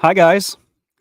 Hi, guys.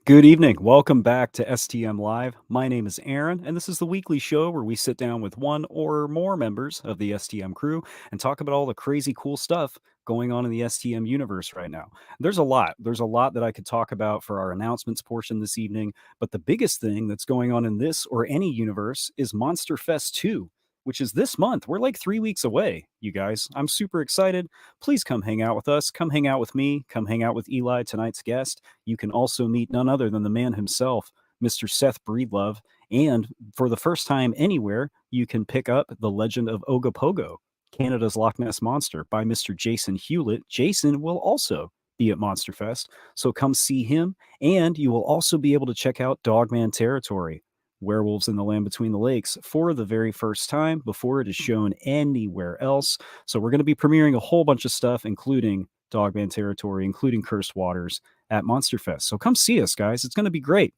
Good evening. Welcome back to STM Live. My name is Aaron, and this is the weekly show where we sit down with one or more members of the STM crew and talk about all the crazy cool stuff going on in the STM universe right now. There's a lot. There's a lot that I could talk about for our announcements portion this evening, but the biggest thing that's going on in this or any universe is Monster Fest 2, which is this month. We're like 3 weeks away, you guys. I'm super excited. Please come hang out with us. Come hang out with me. Come hang out with Eli, tonight's guest. You can also meet none other than the man himself, Mr. Seth Breedlove. And for the first time anywhere, you can pick up The Legend of Ogopogo, Canada's Loch Ness Monster, by Mr. Jason Hewlett. Jason will also be at Monster Fest, so come see him. And you will also be able to check out Dogman Territory, Werewolves in the Land Between the Lakes, for the very first time before it is shown anywhere else. So we're going to be premiering a whole bunch of stuff, including Dogman Territory, including Cursed Waters, at Monster Fest. So come see us, guys. It's going to be great.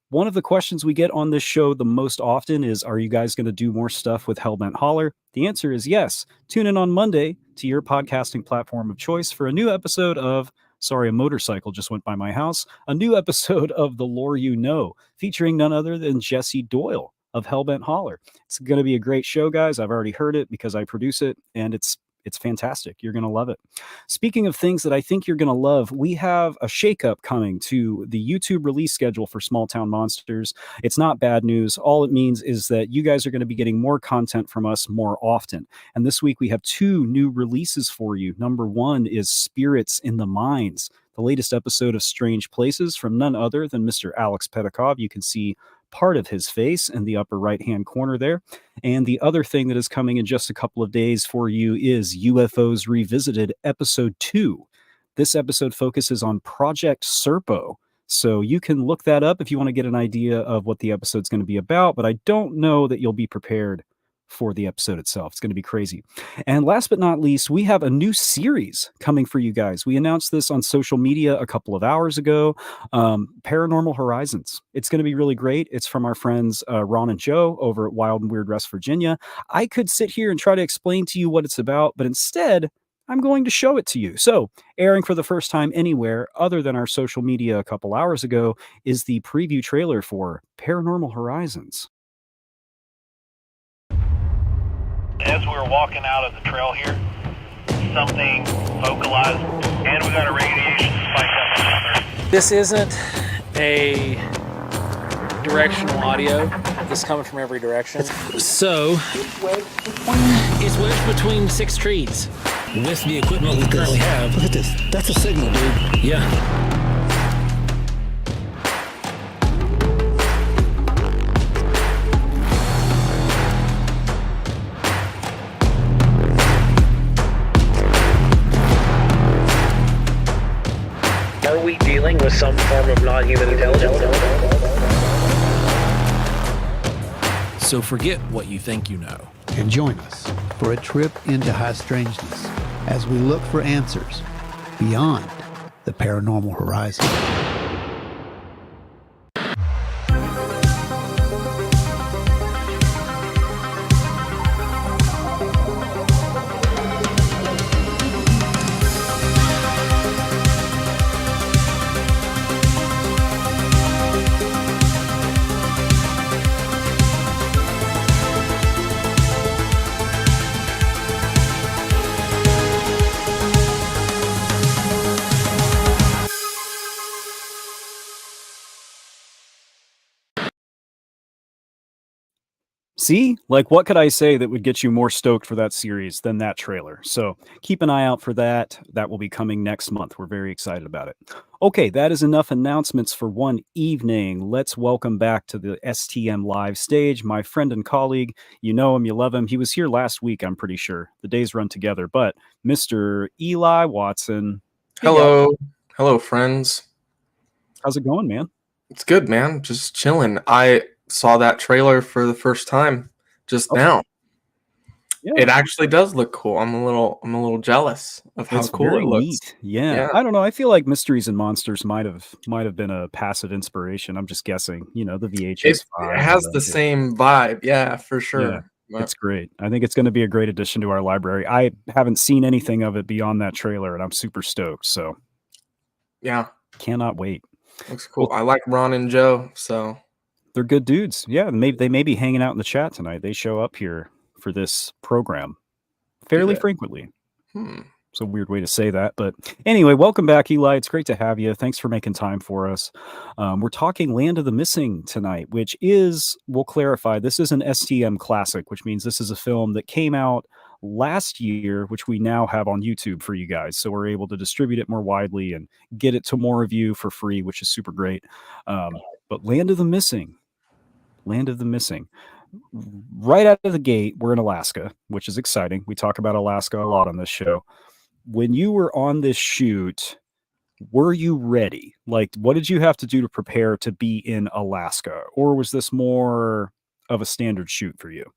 One of the questions we get on this show the most often is, are you guys going to do more stuff with Hellbent Holler? The answer is yes. Tune in on Monday to your podcasting platform of choice for a new episode of, sorry, a motorcycle just went by my house, a new episode of The Lore You Know, featuring none other than Jesse Doyle of Hellbent Holler. It's going to be a great show, guys. I've already heard it because I produce it, and it's fantastic. You're going to love it. Speaking of things that I think you're going to love, we have a shakeup coming to the YouTube release schedule for Small Town Monsters. It's not bad news. All it means is that you guys are going to be getting more content from us more often. And this week we have 2 new releases for you. Number 1 is Spirits in the Mines, the latest episode of Strange Places from none other than Mr. Alex Pedikov. You can see part of his face in the upper right-hand corner there. And the other thing that is coming in just a couple of days for you is UFOs Revisited Episode 2. This episode focuses on Project Serpo. So you can look that up if you want to get an idea of what the episode's going to be about, but I don't know that you'll be prepared for the episode itself. It's going to be crazy. And last but not least, we have a new series coming for you guys. We announced this on social media a couple of hours ago. Paranormal Horizons. It's going to be really great. It's from our friends Ron and Joe over at Wild and Weird West Virginia. I could sit here and try to explain to you what it's about, but instead, I'm going to show it to you. So, airing for the first time anywhere other than our social media a couple hours ago is the preview trailer for Paranormal Horizons. As we were walking out of the trail here, something vocalized, and we got a radiation spike up on the This isn't a directional audio. This is coming from every direction. So, it's wedged between 6 trees. With the equipment we currently have. Look at this. That's a signal, dude. Yeah. Are we dealing with some form of non-human intelligence? So forget what you think you know. And join us for a trip into high strangeness as we look for answers beyond the paranormal horizon. See, like, what could I say that would get you more stoked for that series than that trailer? So keep an eye out for that. That will be coming next month. We're very excited about it. Okay, that is enough announcements for one evening. Let's welcome back to the STM Live stage my friend and colleague. You know him, you love him. He was here last week, I'm pretty sure. The days run together. But Mr. Eli Watson. Hello. Hello, friends. How's it going, man? It's good, man. Just chilling. I saw that trailer for the first time just now. Yeah. It actually does look cool. I'm a little jealous of how It's cool very it looks. neat. Yeah. Yeah. I don't know. I feel like Mysteries and Monsters might have been a passive inspiration. I'm just guessing. You know, the VHS. It vibe, has the same vibe. Yeah, for sure. Yeah. But It's great. I think it's going to be a great addition to our library. I haven't seen anything of it beyond that trailer, and I'm super stoked. So yeah. cannot wait. Looks Well, cool. I like Ron and Joe, so they're good dudes. Yeah, they may be hanging out in the chat tonight. They show up here for this program do fairly that. frequently. Hmm. It's a weird way to say that, but anyway, welcome back, Eli. It's great to have you. Thanks for making time for us. We're talking Land of the Missing tonight, which is, we'll clarify, this is an STM classic, which means this is a film that came out last year, which we now have on YouTube for you guys. So we're able to distribute it more widely and get it to more of you for free, which is super great. But Land of the Missing, Land of the Missing. Right out of the gate, we're in Alaska, which is exciting. We talk about Alaska a lot on this show. When you were on this shoot, were you ready? Like, what did you have to do to prepare to be in Alaska? Or was this more of a standard shoot for you?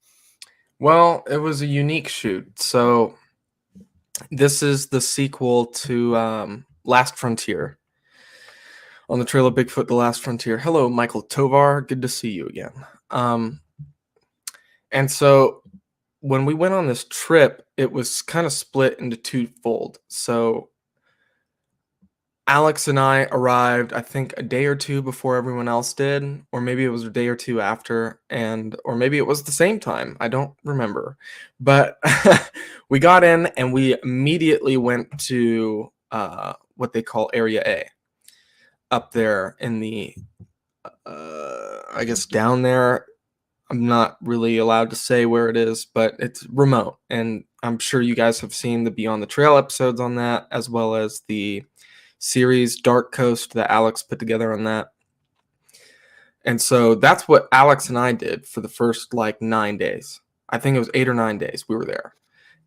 Well, it was a unique shoot. So this is the sequel to Last Frontier. On the Trail of Bigfoot, The Last Frontier. Hello, Michael Tovar. Good to see you again. And so when we went on this trip, it was kind of split into twofold. So Alex and I arrived, I think, a day or two before everyone else did, or maybe it was a day or two after, or maybe it was the same time. I don't remember. But we got in and we immediately went to what they call Area A, up there in the, I guess down there. I'm not really allowed to say where it is, but it's remote. And I'm sure you guys have seen the Beyond the Trail episodes on that, as well as the series Dark Coast that Alex put together on that. And so that's what Alex and I did for the first like 9 days. I think it was 8 or 9 days we were there.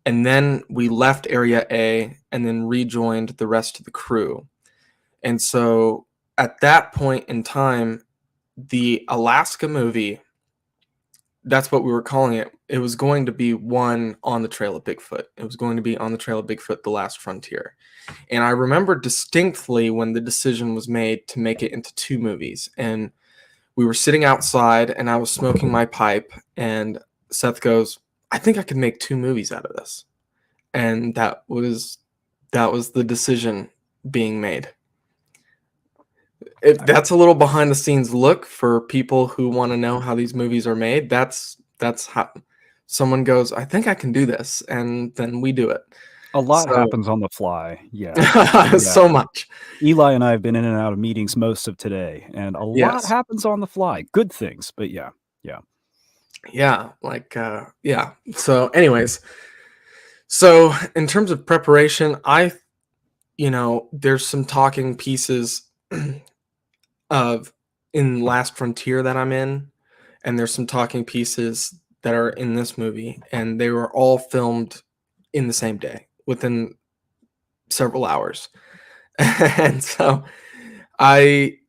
And then we left Area A and then rejoined the rest of the crew. And so at that point in time, the Alaska movie, that's what we were calling it. It was going to be one on the Trail of Bigfoot. It was going to be on the Trail of Bigfoot, The Last Frontier. And I remember distinctly when the decision was made to make it into 2 movies. And we were sitting outside and I was smoking my pipe and Seth goes, I think I could make 2 movies out of this. And that was the decision being made. If that's a little behind the scenes look for people who want to know how these movies are made, that's how someone goes, I think I can do this, and then we do it. A lot So, happens on the fly. Yeah. so much. Eli and I have been in and out of meetings most of today, and a lot Yes. happens on the fly. Good things, but yeah. Yeah, like yeah. So anyways, so in terms of preparation, there's some talking pieces of in Last Frontier that I'm in, and there's some talking pieces that are in this movie, and they were all filmed in the same day within several hours. And so I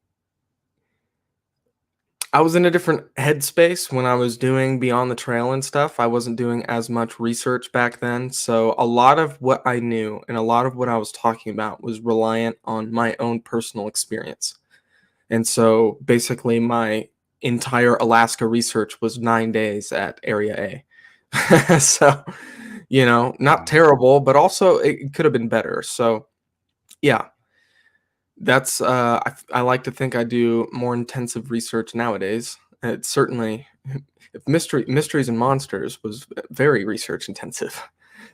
was in a different headspace when I was doing Beyond the Trail and stuff. I wasn't doing as much research back then. So a lot of what I knew and a lot of what I was talking about was reliant on my own personal experience. And so basically my entire Alaska research was 9 days at Area A. So, not terrible, but also it could have been better. So yeah, that's I like to think I do more intensive research nowadays. It's certainly mysteries and monsters was very research intensive.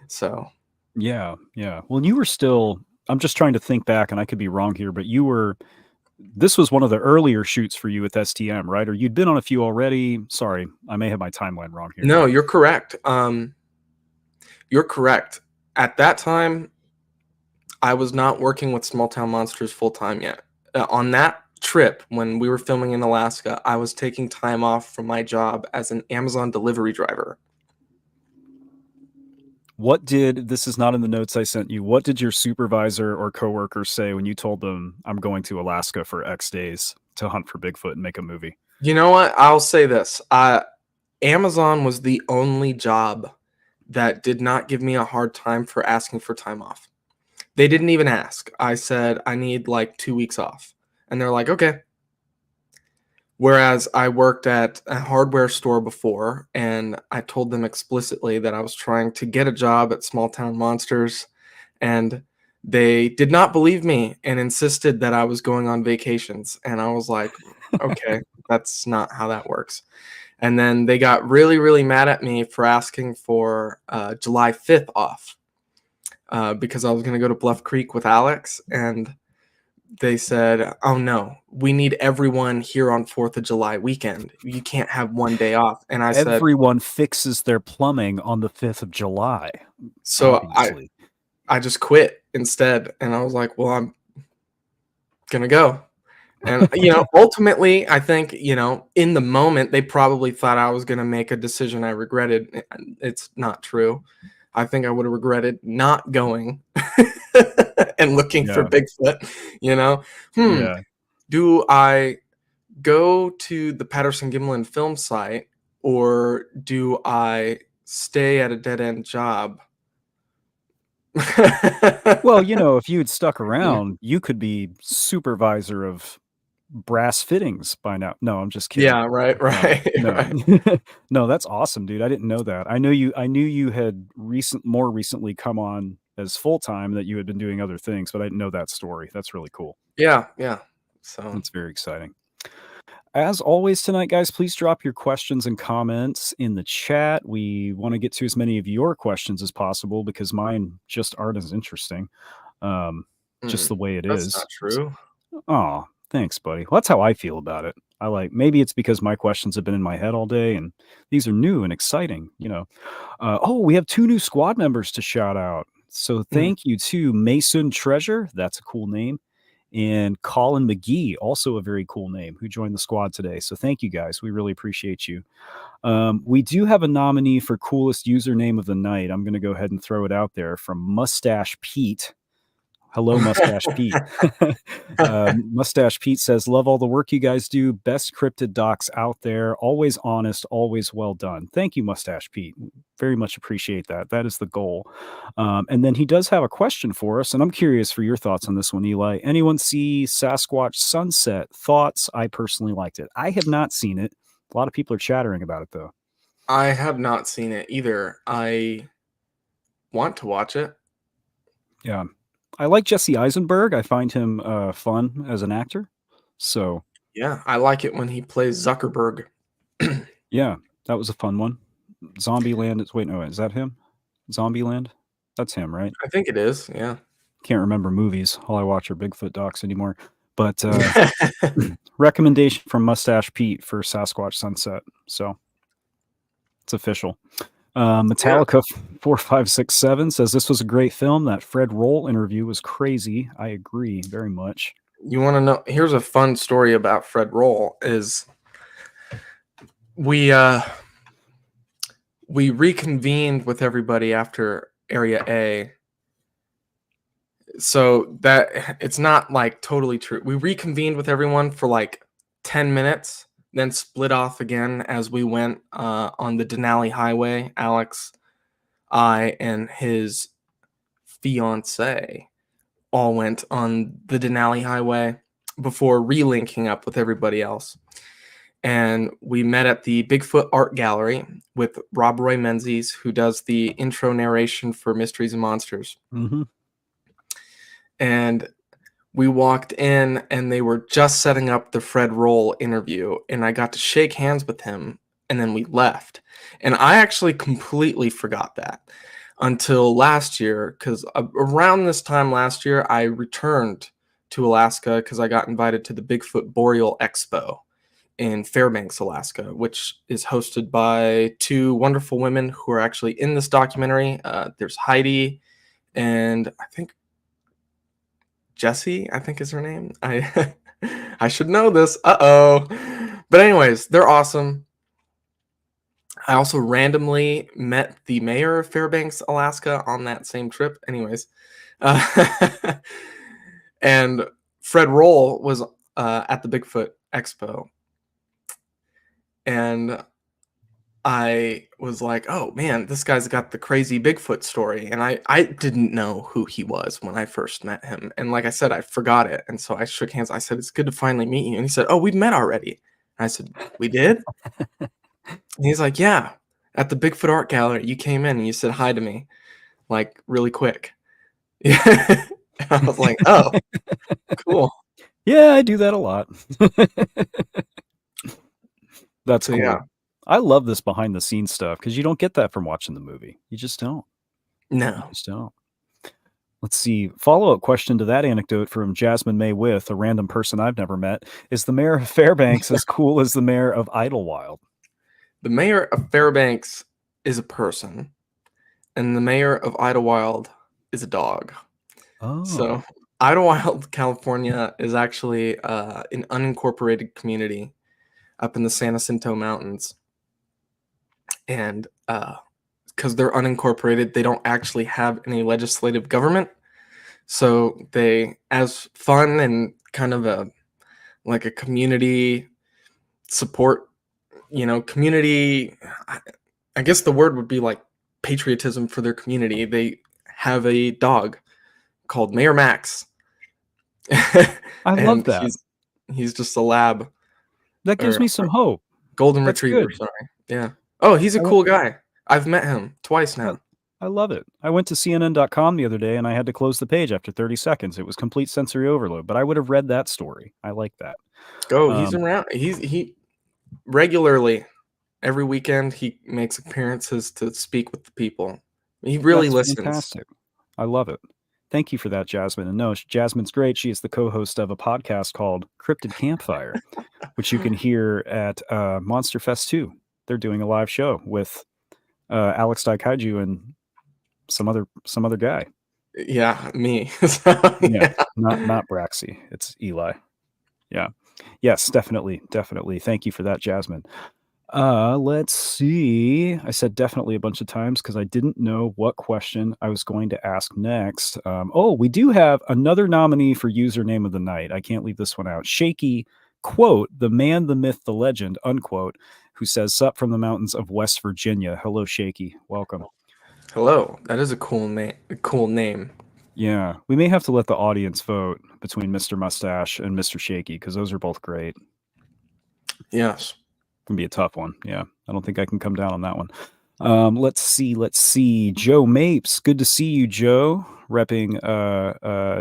So Yeah. Well, and you were still, I'm just trying to think back, and I could be wrong here, but this was one of the earlier shoots for you with STM, right? Or you'd been on a few already. Sorry, I may have my timeline wrong here. no, you're correct. You're correct. At that time, I was not working with Small Town Monsters full time yet. On that trip, when we were filming in Alaska, I was taking time off from my job as an Amazon delivery driver. This is not in the notes I sent you. What did your supervisor or coworker say when you told them I'm going to Alaska for X days to hunt for Bigfoot and make a movie? You know what? I'll say this. Amazon was the only job that did not give me a hard time for asking for time off. They didn't even ask. I said, I need like 2 weeks off. And they're like, okay. Whereas I worked at a hardware store before, and I told them explicitly that I was trying to get a job at Small Town Monsters, and they did not believe me and insisted that I was going on vacations. And I was like, okay, that's not how that works. And then they got really, really mad at me for asking for July 5th off because I was going to go to Bluff Creek with Alex. And they said, oh, no, we need everyone here on 4th of July weekend. You can't have one day off. And I said, Everyone fixes their plumbing on the 5th of July, so obviously. I just quit instead. And I was like, well, I'm going to go. And, ultimately, I think, in the moment, they probably thought I was going to make a decision I regretted. It's not true. I think I would have regretted not going and looking for Yeah. Bigfoot, Yeah. Do I go to the Patterson-Gimlin film site or do I stay at a dead-end job? Well, if you had stuck around, you could be supervisor of brass fittings by now. No, I'm just kidding. Yeah, right, No. right. No, that's awesome, dude. I didn't know that. I knew you had more recently come on as full-time, that you had been doing other things, but I didn't know that story. That's really cool. Yeah. So That's very exciting. As always tonight, guys, please drop your questions and comments in the chat. We want to get to as many of your questions as possible because mine just aren't as interesting. Just the way it that's is. not true. Oh, thanks, buddy. Well, that's how I feel about it. Maybe it's because my questions have been in my head all day and these are new and exciting, we have 2 new squad members to shout out. So thank you to Mason Treasure. That's a cool name. And Colin McGee, also a very cool name, who joined the squad today. So thank you guys. We really appreciate you. We do have a nominee for coolest username of the night. I'm going to go ahead and throw it out there from Mustache Pete. Hello, Mustache Pete. Mustache Pete says, love all the work you guys do. Best cryptid docs out there. Always honest, always well done. Thank you, Mustache Pete. Very much appreciate that. That is the goal. And then he does have a question for us, and I'm curious for your thoughts on this one, Eli. Anyone see Sasquatch Sunset? Thoughts? I personally liked it. I have not seen it. A lot of people are chattering about it, though. I have not seen it either. I want to watch it. Yeah. I like Jesse Eisenberg. I find him fun as an actor. So yeah, I like it when he plays Zuckerberg. Yeah, that was a fun one. Zombieland is that him? Zombieland? That's him, right? I think it is. Yeah. Can't remember movies. All I watch are Bigfoot docs anymore. But recommendation from Mustache Pete for Sasquatch Sunset. So it's official. Metallica 4567 says this was a great film. That Fred Roll interview was crazy. I agree very much. You want to know? Here's a fun story about Fred Roll. Is we reconvened with everybody after Area A. So that it's not like totally true. We reconvened with everyone for like 10 minutes. Then split off again as we went on the Denali Highway. Alex, I, and his fiance all went on the Denali Highway before relinking up with everybody else. And we met at the Bigfoot Art Gallery with Rob Roy Menzies, who does the intro narration for Mysteries and Monsters. Mm-hmm. And we walked in and they were just setting up the Fred Roll interview, and I got to shake hands with him, and then we left. And I actually completely forgot that until last year, because around this time last year, I returned to Alaska because I got invited to the Bigfoot Boreal Expo in Fairbanks, Alaska, which is hosted by 2 wonderful women who are actually in this documentary. There's Heidi and I think Jessie, I think is her name. I should know this. Uh-oh. But anyways, they're awesome. I also randomly met the mayor of Fairbanks, Alaska on that same trip. Anyways. And Fred Roll was at the Bigfoot Expo. And I was like, oh man, this guy's got the crazy Bigfoot story. And I didn't know who he was when I first met him. And like I said, I forgot it. And so I shook hands. I said, it's good to finally meet you. And he said, oh, we've met already. And I said, we did? And he's like, yeah, at the Bigfoot Art Gallery. You came in and you said hi to me, like really quick. I was like, oh, cool. Yeah, I do that a lot. That's So cool. yeah, I love this behind the scenes stuff because you don't get that from watching the movie. You just don't. You no. just don't. Let's see. Follow-up question to that anecdote from Jasmine May With, a random person I've never met. Is the mayor of Fairbanks as cool as the mayor of Idlewild? The mayor of Fairbanks is a person, and the mayor of Idlewild is a dog. So Oh. Idlewild, California, is actually an unincorporated community up in the San Jacinto Mountains, and because they're unincorporated, they don't actually have any legislative government. So they, as fun and kind of a like a community support, community. I guess the word would be like patriotism for their community. They have a dog called Mayor Max, I love and that. he's just a lab That gives or me some hope. golden That's retriever. good. Sorry, yeah. Oh, he's a I went cool guy. I've met him twice I now. I love it. I went to CNN.com the other day, and I had to close the page after 30 seconds. It was complete sensory overload, but I would have read that story. I like that. Go. He's Um, around. He regularly every weekend he makes appearances to speak with the people. He really that's listens. fantastic. I love it. Thank you for that, Jasmine. And no, Jasmine's great. She is the co-host of a podcast called Cryptid Campfire, which you can hear at Monster Fest 2. They're doing a live show with Alex Daikaiju and some other guy. Yeah, me. So, Yeah, yeah. not Braxy. It's Eli. Yeah. Yes, definitely. Thank you for that, Jasmine. Let's see. I said definitely a bunch of times because I didn't know what question I was going to ask next. We do have another nominee for username of the night. I can't leave this one out. Shaky, quote, the man, the myth, the legend, unquote, who says, "Sup from the mountains of West Virginia." Hello, Shaky. Welcome. Hello. That is a cool name. Cool name. Yeah, we may have to let the audience vote between Mr. Mustache and Mr. Shaky because those are both great. Yes. Can be a tough one. Yeah, I don't think I can come down on that one. Let's see. Joe Mapes, good to see you, Joe. Repping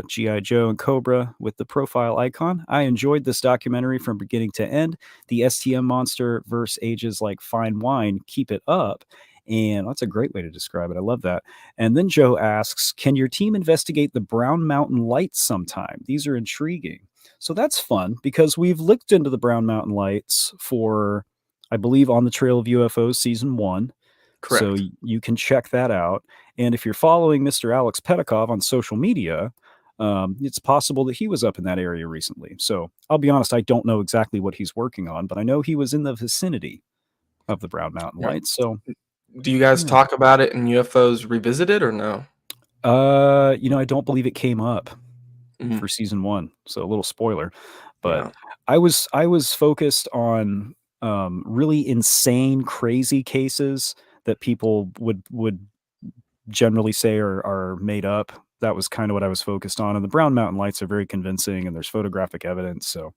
GI Joe and Cobra with the profile icon. I enjoyed this documentary from beginning to end. The STM monster verse ages like fine wine. Keep it up. And that's a great way to describe it. I love that. And then Joe asks, can your team investigate the Brown Mountain Lights sometime? These are intriguing. So that's fun because we've looked into the Brown Mountain Lights for, I believe, On the Trail of UFOs season 1. So Correct. you can check that out. And if you're following Mr. Alex Petikov on social media, it's possible that he was up in that area recently. So I'll be honest, I don't know exactly what he's working on, but I know he was in the vicinity of the Brown Mountain Yeah. Lights. So Do you guys yeah. talk about it in UFOs Revisited or no? I don't believe it came up Mhm. for season 1. So a little spoiler, but Yeah. I was focused on really insane, crazy cases that people would generally say are made up. That was kind of what I was focused on. And the Brown Mountain Lights are very convincing, and there's photographic evidence, so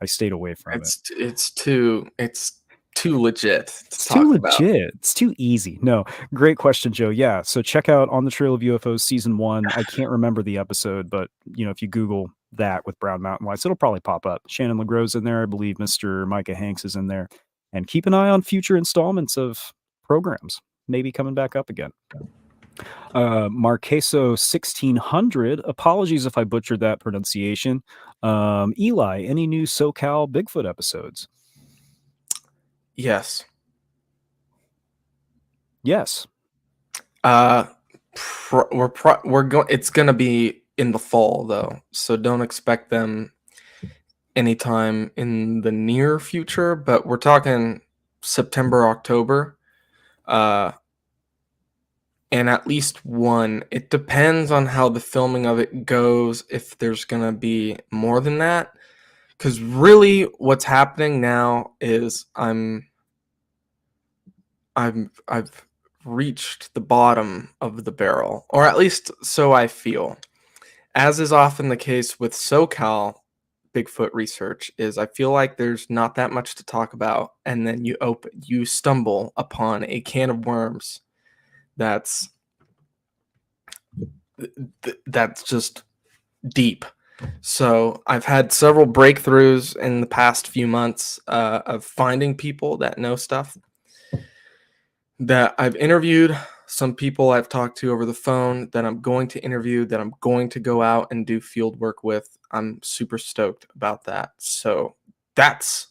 I stayed away from it. It's too legit to It's too talk about. legit. It's too easy. No, great question, Joe. Yeah, so check out On the Trail of UFOs season 1. I can't remember the episode, but if you Google that with Brown Mountain Lights, it'll probably pop up. Shannon LeGros in there. I believe Mr. Micah Hanks is in there. And keep an eye on future installments of programs, maybe coming back up again. Marqueso 1600. Apologies if I butchered that pronunciation. Eli, any new SoCal Bigfoot episodes? Yes. Yes. We're going. It's gonna be in the fall though, so don't expect them anytime in the near future. But we're talking September, October. And at least one. It depends on how the filming of it goes, if there's gonna be more than that. Because really, what's happening now is I've reached the bottom of the barrel, or at least so I feel. As is often the case with SoCal Bigfoot research, is I feel like there's not that much to talk about, and then you stumble upon a can of worms that's just deep. So I've had several breakthroughs in the past few months of finding people that know stuff that I've interviewed, some people I've talked to over the phone that I'm going to interview, that I'm going to go out and do field work with. I'm super stoked about that. So that's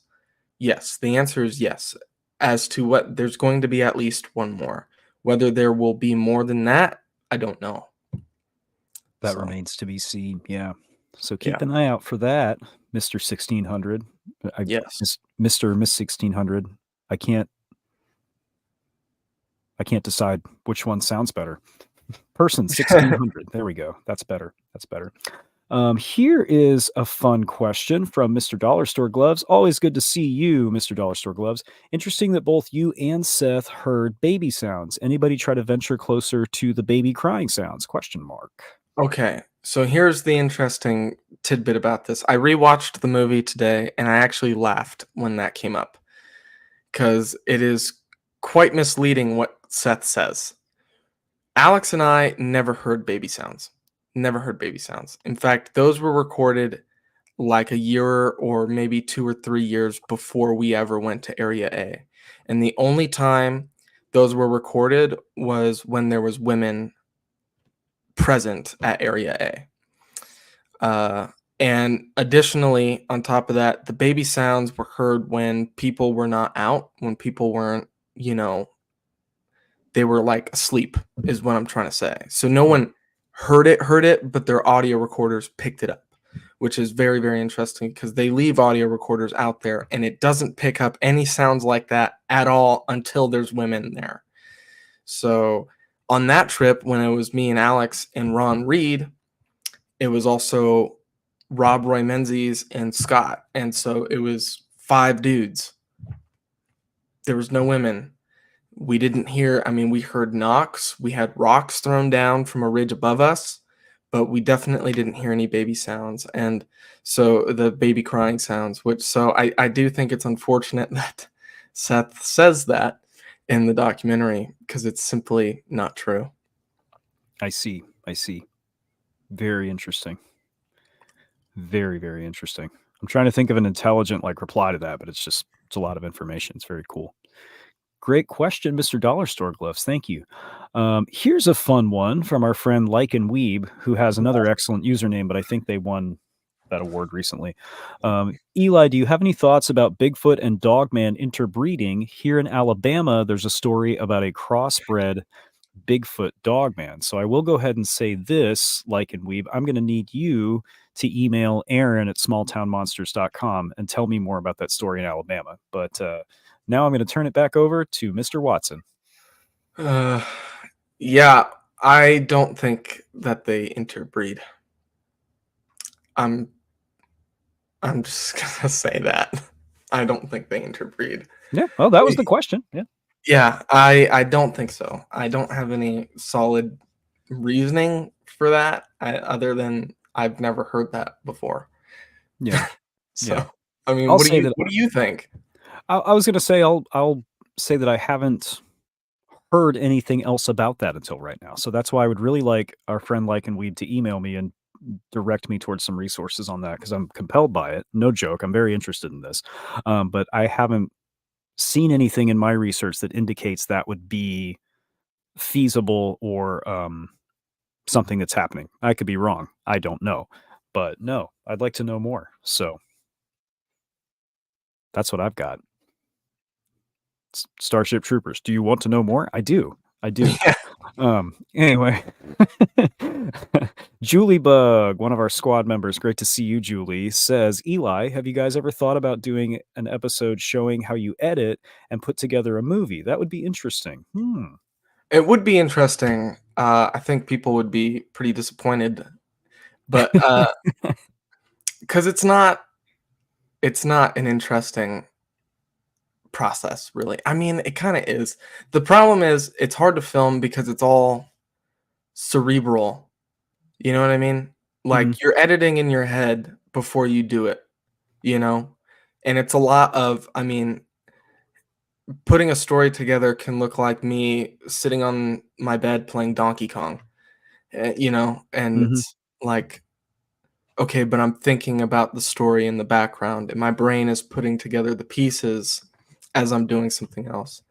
yes. The answer is yes. As to what, there's going to be at least one more. Whether there will be more than that, I don't know. That So remains to be seen. Yeah. So keep yeah, an eye out for that, Mr. 1600. yes. Mr. Miss 1600. I can't decide which one sounds better. Person 1600. There we go. That's better. That's better. Here is a fun question from Mr. Dollar Store Gloves. Always good to see you, Mr. Dollar Store Gloves. Interesting that both you and Seth heard baby sounds. Anybody try to venture closer to the baby crying sounds? Question mark. Okay, so here's the interesting tidbit about this. I rewatched the movie today and I actually laughed when that came up because it is quite misleading what Seth says. Alex and I never heard baby sounds. Never heard baby sounds. In fact, those were recorded like a year or maybe 2 or 3 years before we ever went to Area A. And the only time those were recorded was when there was women present at Area A. And additionally, on top of that, the baby sounds were heard when people were not out, when people weren't, they were like asleep, is what I'm trying to say. So no one heard it, but their audio recorders picked it up, which is very, very interesting because they leave audio recorders out there and it doesn't pick up any sounds like that at all until there's women there. So on that trip, when it was me and Alex and Ron Reed, it was also Rob Roy Menzies and Scott. And so it was 5 dudes. There was no women. We didn't hear, we heard knocks. We had rocks thrown down from a ridge above us, but we definitely didn't hear any baby sounds. And so the baby crying sounds, so I do think it's unfortunate that Seth says that in the documentary because it's simply not true. I see. Very interesting. Very, very interesting. I'm trying to think of an intelligent reply to that, but it's a lot of information. It's very cool. Great question, Mr. Dollar Store Gloves. Thank you. Here's a fun one from our friend Lycan Weeb, who has another excellent username, but I think they won that award recently. Eli, do you have any thoughts about Bigfoot and Dogman interbreeding? Here in Alabama, there's a story about a crossbred Bigfoot Dogman. So I will go ahead and say this, Lycan Weeb. I'm going to need you to email Aaron at smalltownmonsters.com and tell me more about that story in Alabama. But now I'm going to turn it back over to Mr. Watson. Yeah, I don't think that they interbreed. I'm just gonna say that. I don't think they interbreed. Yeah, well, that was the question. Yeah. Yeah, I don't think so. I don't have any solid reasoning for that, other than I've never heard that before. Yeah. So, Yeah. what I'll do say you that what do you think? I was going to say I'll say that I haven't heard anything else about that until right now. So that's why I would really like our friend Lycan Weeb to email me and direct me towards some resources on that because I'm compelled by it. No joke. I'm very interested in this. But I haven't seen anything in my research that indicates that would be feasible or something that's happening. I could be wrong. I don't know. But no, I'd like to know more. So that's what I've got. Starship Troopers. Do you want to know more? I do. Anyway. Julie Bug, one of our squad members, great to see you, Julie, says, Eli, have you guys ever thought about doing an episode showing how you edit and put together a movie? That would be interesting. It would be interesting. I think people would be pretty disappointed, but because it's not an interesting process, really. It kind of is. The problem is it's hard to film because it's all cerebral. You know what I mean? Like you're editing in your head before you do it, and it's a lot of, putting a story together can look like me sitting on my bed playing Donkey Kong, and Mhm. it's like okay, but I'm thinking about the story in the background, and my brain is putting together the pieces as I'm doing something else.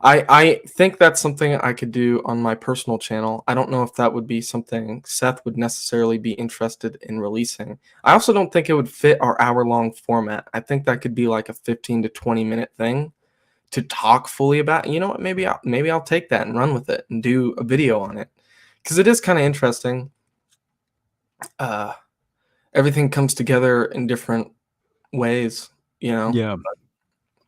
I think that's something I could do on my personal channel. I don't know if that would be something Seth would necessarily be interested in releasing. I also don't think it would fit our hour-long format. I think that could be like a 15 to 20-minute thing to talk fully about. You know what? Maybe I'll take that and run with it and do a video on it, because it is kind of interesting. Everything comes together in different ways, you know. Yeah.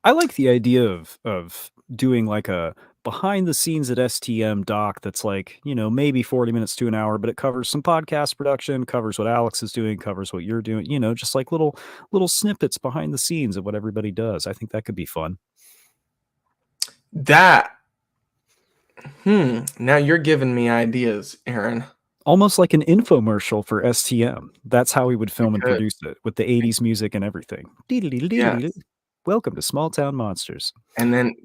I like the idea of doing like a behind the scenes at STM doc that's like, maybe 40 minutes to an hour, but it covers some podcast production, covers what Alex is doing, covers what you're doing, just like little snippets behind the scenes of what everybody does. I think that could be fun. That now you're giving me ideas, Aaron. Almost like an infomercial for STM. That's how we would We film and could. produce it with the 80s music and everything. Yes. Welcome to Small Town Monsters. And then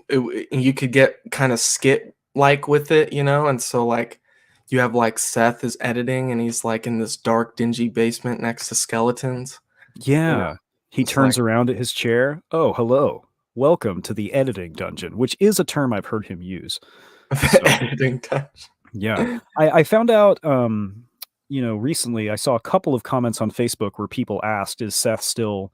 you could get kind of skit like with it, and so like you have like Seth is editing and he's like in this dark dingy basement next to skeletons. Yeah. He It's like turns around at his chair. Oh, hello. Welcome to the editing dungeon, which is a term I've heard him use. So, editing touch. yeah. I found out, recently I saw a couple of comments on Facebook where people asked, is Seth still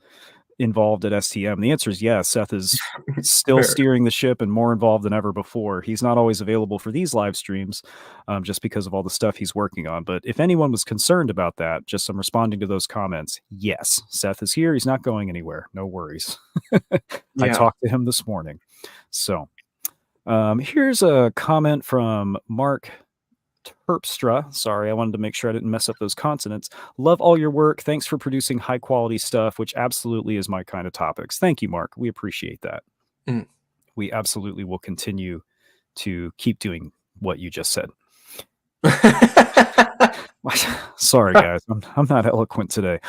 involved at STM? The answer is yes. Seth is still Fair. steering the ship and more involved than ever before. He's not always available for these live streams just because of all the stuff he's working on. But if anyone was concerned about that, just I'm responding to those comments. Yes, Seth is here. He's not going anywhere. No worries. I Yeah. talked to him this morning. So here's a comment from Mark Terpstra. Sorry, I wanted to make sure I didn't mess up those consonants. Love all your work. Thanks for producing high quality stuff, which absolutely is my kind of topics. Thank you, Mark. We appreciate that. Mm. We absolutely will continue to keep doing what you just said. Sorry, guys. I'm not eloquent today.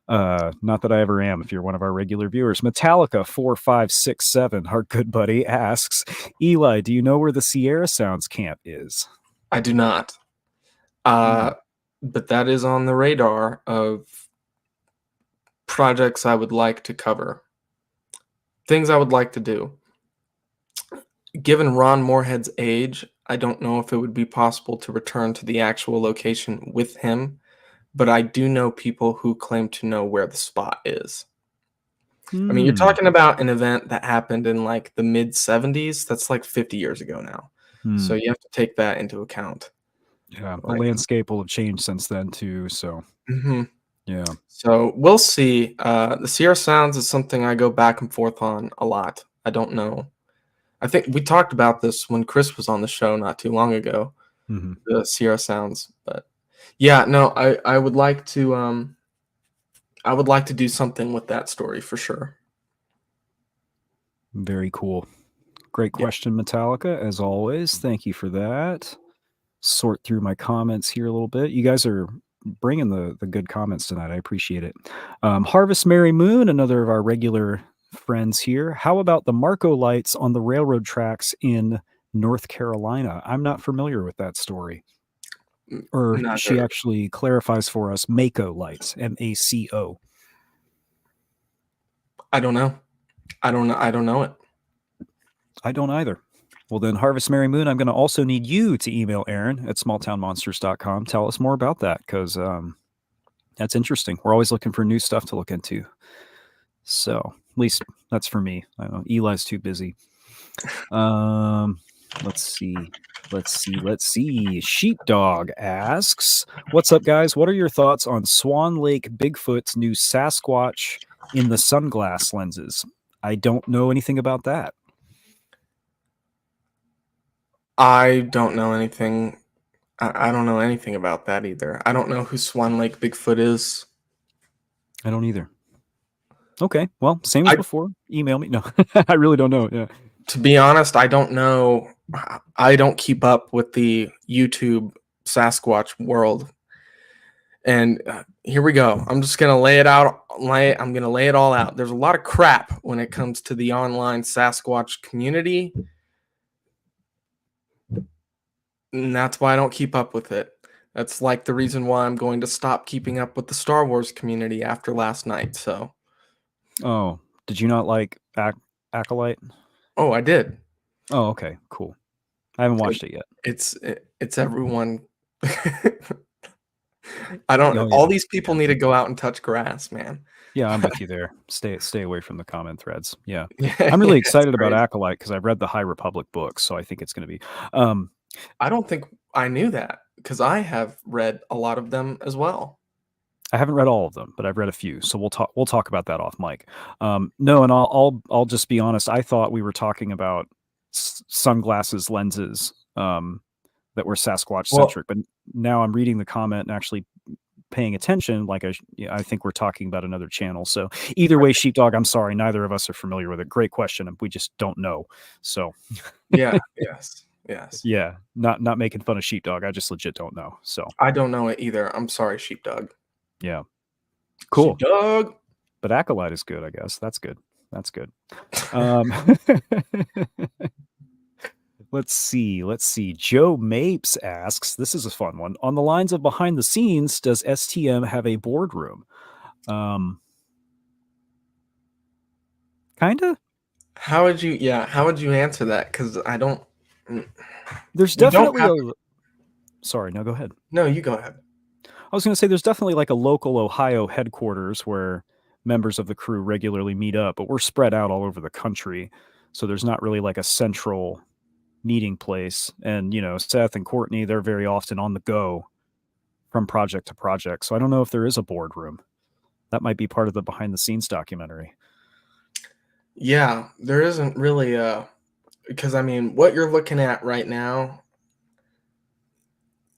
Not that I ever am, if you're one of our regular viewers. Metallica 4567, our good buddy, asks, Eli, do you know where the Sierra Sounds camp is? I do not. But that is on the radar of projects I would like to cover. Things I would like to do. Given Ron Moorhead's age, I don't know if it would be possible to return to the actual location with him, but I do know people who claim to know where the spot is. I mean, you're talking about an event that happened in like the mid 70s. That's like 50 years ago now. So you have to take that into account. Yeah, the Like, landscape will have changed since then too. So yeah, so we'll see. The Sierra Sounds is something I go back and forth on a lot. I don't know. I think we talked about this when Chris was on the show not too long ago. The Sierra Sounds, but yeah, no, I would like to do something with that story for sure. very cool. Great question, Metallica, as always. Thank you for that. Sort through my comments here a little bit. You guys are bringing the good comments tonight. I appreciate it. Harvest Mary Moon, another of our regular friends here. How about the Marco lights on the railroad tracks in North Carolina? I'm not familiar with that story. Or she actually clarifies for us, Mako lights, MACO. I don't know. I don't know it. I don't either. Well, then, Harvest Mary Moon, I'm going to also need you to email Aaron at smalltownmonsters.com. Tell us more about that, because that's interesting. We're always looking for new stuff to look into. So, at least that's for me. I don't know. Eli's too busy. Let's see. Sheepdog asks, what's up, guys? What are your thoughts on Swan Lake Bigfoot's new Sasquatch in the sunglass lenses? I don't know anything about that. I don't know anything. I don't know anything about that either. I don't know who Swan Lake Bigfoot is. I don't either. Okay, well, same as before. Email me. No, I really don't know. Yeah. To be honest, I don't know. I don't keep up with the YouTube Sasquatch world. And here we go. I'm just going to lay it out. I'm going to lay it all out. There's a lot of crap when it comes to the online Sasquatch community. And that's why I don't keep up with it. That's like the reason why I'm going to stop keeping up with the Star Wars community after last night. So, Oh, did you not like Acolyte? oh, I did. Oh, okay, cool. I haven't watched it yet. It's everyone. I don't. Oh, All yeah. these people Yeah. need to go out and touch grass, man. Yeah, I'm with you there. Stay away from the comment threads. Yeah. Yeah, I'm yeah, really it's excited about crazy. Acolyte because I've read the High Republic books, so I think it's gonna be um I don't think I knew that because I have read a lot of them as well. I haven't read all of them, but I've read a few. So we'll talk about that off mic. No, and I'll just be honest. I thought we were talking about sunglasses lenses that were Sasquatch Well, centric, but now I'm reading the comment and actually paying attention. Like I think we're talking about another channel. So either way, Sheepdog, I'm sorry, neither of us are familiar with it. Great question, and we just don't know. So yeah, yes, yes. yeah, not making fun of Sheepdog. I just legit don't know. So I don't know it either. I'm sorry, sheepdog. yeah, cool. Sheepdog. But Acolyte is good, I guess. That's good. That's good. Um, let's see. Let's see. Joe Mapes asks, this is a fun one. On the lines of behind the scenes, does STM have a boardroom? Kinda. How would you? Yeah, how would you answer that? Because I don't. There's We don't definitely have. a. Sorry, no, go ahead. No, you go ahead. I was going to say there's definitely like a local Ohio headquarters where members of the crew regularly meet up, but we're spread out all over the country. So there's not really like a central meeting place. And, Seth and Courtney, they're very often on the go from project to project. So I don't know if there is a boardroom. That might be part of the behind the scenes documentary. Yeah, there isn't really a. Because I mean, what you're looking at right now,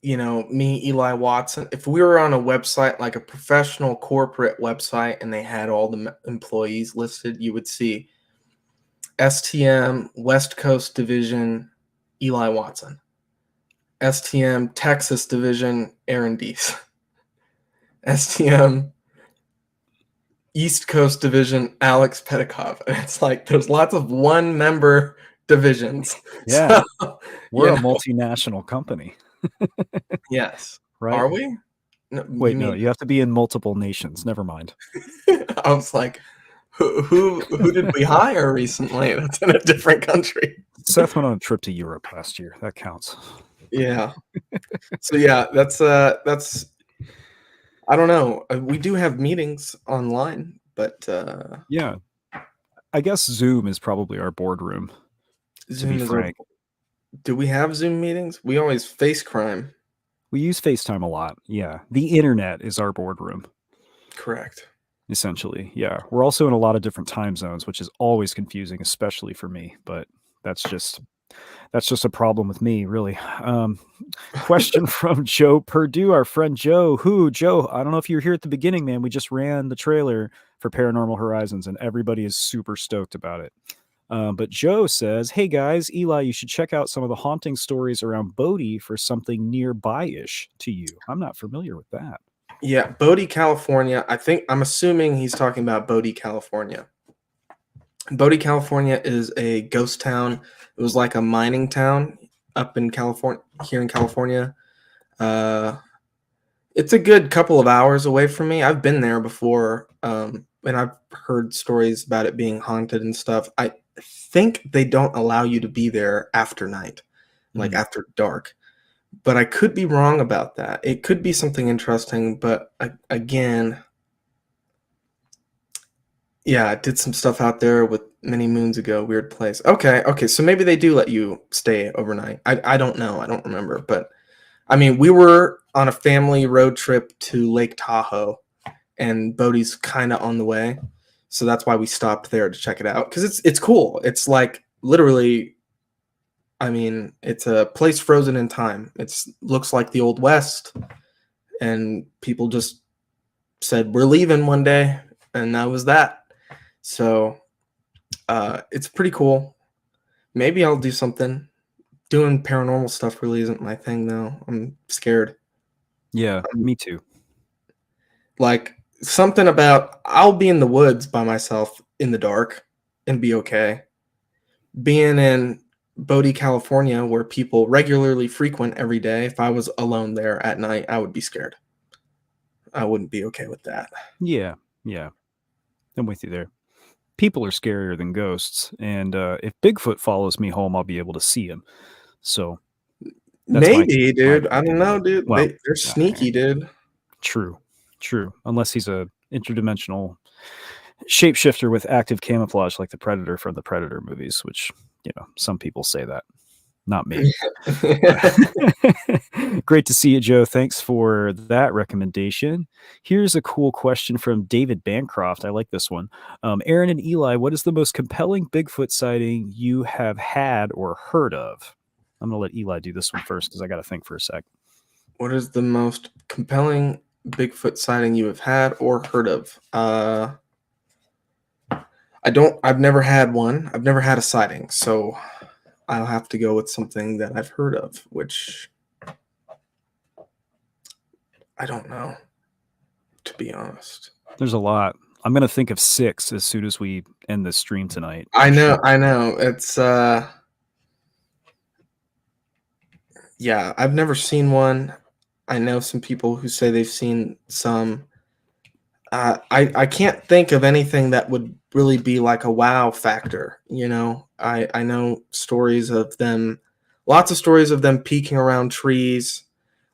me, Eli Watson, if we were on a website, like a professional corporate website, and they had all the employees listed, you would see STM West Coast Division, Eli Watson. STM Texas Division, Aaron Deese. STM East Coast Division, Alex Pedikov. And it's like there's lots of one member divisions. Yeah. So, We're a multinational company, yes. right? Are we? No, Wait, you no, mean you have to be in multiple nations. Never mind. I was like, who did we hire recently? That's in a different country. Seth went on a trip to Europe last year. That counts. Yeah. So yeah, that's I don't know. We do have meetings online, but Yeah. I guess Zoom is probably our boardroom, to be Zoom is our. frank. Do we have Zoom meetings? We always face crime. We use FaceTime a lot. Yeah. The internet is our boardroom, Correct. essentially. Yeah. We're also in a lot of different time zones, which is always confusing, especially for me. But that's just a problem with me, really. Question from Joe Purdue, our friend Joe. Joe, I don't know if you were here at the beginning, man. We just ran the trailer for Paranormal Horizons, and everybody is super stoked about it. But Joe says, hey guys, Eli, you should check out some of the haunting stories around Bodie for something nearby-ish to you. I'm not familiar with that. Yeah, Bodie, California. I'm assuming he's talking about Bodie, California. Bodie, California is a ghost town. It was like a mining town up in California, here in California. It's a good couple of hours away from me. I've been there before, and I've heard stories about it being haunted and stuff. I think they don't allow you to be there after night, like after dark. But I could be wrong about that. It could be something interesting, but again, yeah, I did some stuff out there with many moons ago. Weird place. Okay. So maybe they do let you stay overnight. I don't know. I don't remember. But I mean, we were on a family road trip to Lake Tahoe, and Bodie's kind of on the way, so that's why we stopped there to check it out because it's cool. It's like literally, I mean, it's a place frozen in time. It looks like the Old West, and people just said we're leaving one day, and that was that. So it's pretty cool. Maybe I'll do something. Doing paranormal stuff really isn't my thing, though. I'm scared. Yeah, me too. Like something about I'll be in the woods by myself in the dark and be okay. Being in Bodie, California, where people regularly frequent every day, if I was alone there at night, I would be scared. I wouldn't be okay with that. Yeah, yeah, I'm with you there. People are scarier than ghosts, and if Bigfoot follows me home, I'll be able to see him. So that's Maybe, my dude. I take don't know, anyway. dude. Well, They're sneaky, dude. true, true. Unless he's a interdimensional shapeshifter with active camouflage, like the Predator from the Predator movies, which some people say that. Not me. Great to see you, Joe. Thanks for that recommendation. Here's a cool question from David Bancroft. I like this one. Aaron and Eli, what is the most compelling Bigfoot sighting you have had or heard of? I'm going to let Eli do this one first because I got to think for a sec. What is the most compelling Bigfoot sighting you have had or heard of? I've never had one. I've never had a sighting, so I'll have to go with something that I've heard of, which I don't know, to be honest. There's a lot. I'm going to think of 6 as soon as we end this stream tonight. I know. It's yeah, I've never seen one. I know some people who say they've seen some. I can't think of anything that would really be like a wow factor. I know stories of them, lots of stories of them peeking around trees,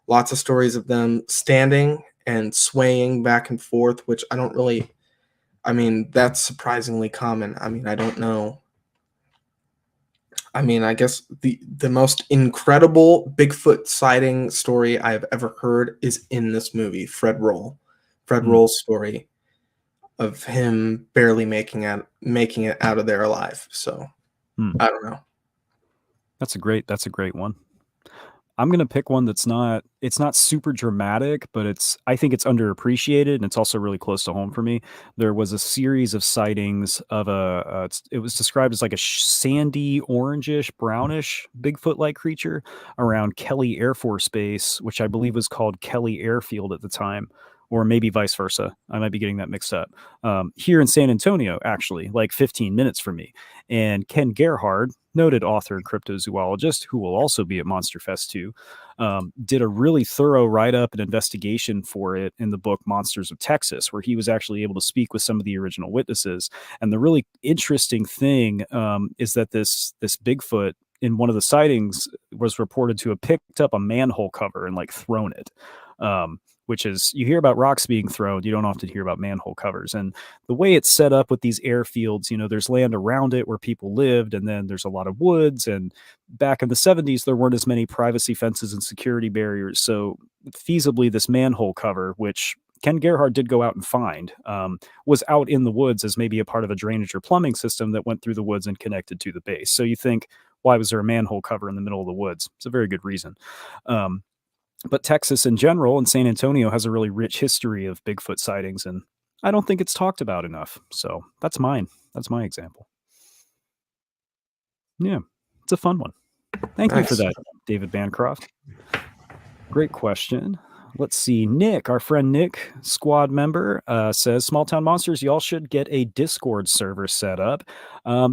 lots of stories of them standing and swaying back and forth, which I don't really. I mean, that's surprisingly common. I mean, I don't know. I mean, I guess the most incredible Bigfoot sighting story I have ever heard is in this movie, Fred Roll's story of him barely making it out of there alive. So I don't know. That's a great one. I'm going to pick one it's not super dramatic, but I think it's underappreciated, and it's also really close to home for me. There was a series of sightings of it was described as like a sandy, orangish, brownish Bigfoot-like creature around Kelly Air Force Base, which I believe was called Kelly Airfield at the time, or maybe vice versa. I might be getting that mixed up. Here in San Antonio, actually, like 15 minutes from me. And Ken Gerhard, noted author and cryptozoologist, who will also be at Monster Fest 2, did a really thorough write-up and investigation for it in the book Monsters of Texas, where he was actually able to speak with some of the original witnesses. And the really interesting thing is that this Bigfoot in one of the sightings was reported to have picked up a manhole cover and like thrown it. Which is, you hear about rocks being thrown, you don't often hear about manhole covers. And the way it's set up with these airfields, there's land around it where people lived, and then there's a lot of woods. And back in the 70s, there weren't as many privacy fences and security barriers. So feasibly, this manhole cover, which Ken Gerhard did go out and find, was out in the woods as maybe a part of a drainage or plumbing system that went through the woods and connected to the base. So you think, why was there a manhole cover in the middle of the woods? It's a very good reason. But Texas in general and San Antonio has a really rich history of Bigfoot sightings, and I don't think it's talked about enough. So that's mine. That's my example. Yeah, it's a fun one. Thank you for that, David Bancroft. Great question. Let's see. Nick, our friend Nick, squad member, says, Small Town Monsters, y'all should get a Discord server set up.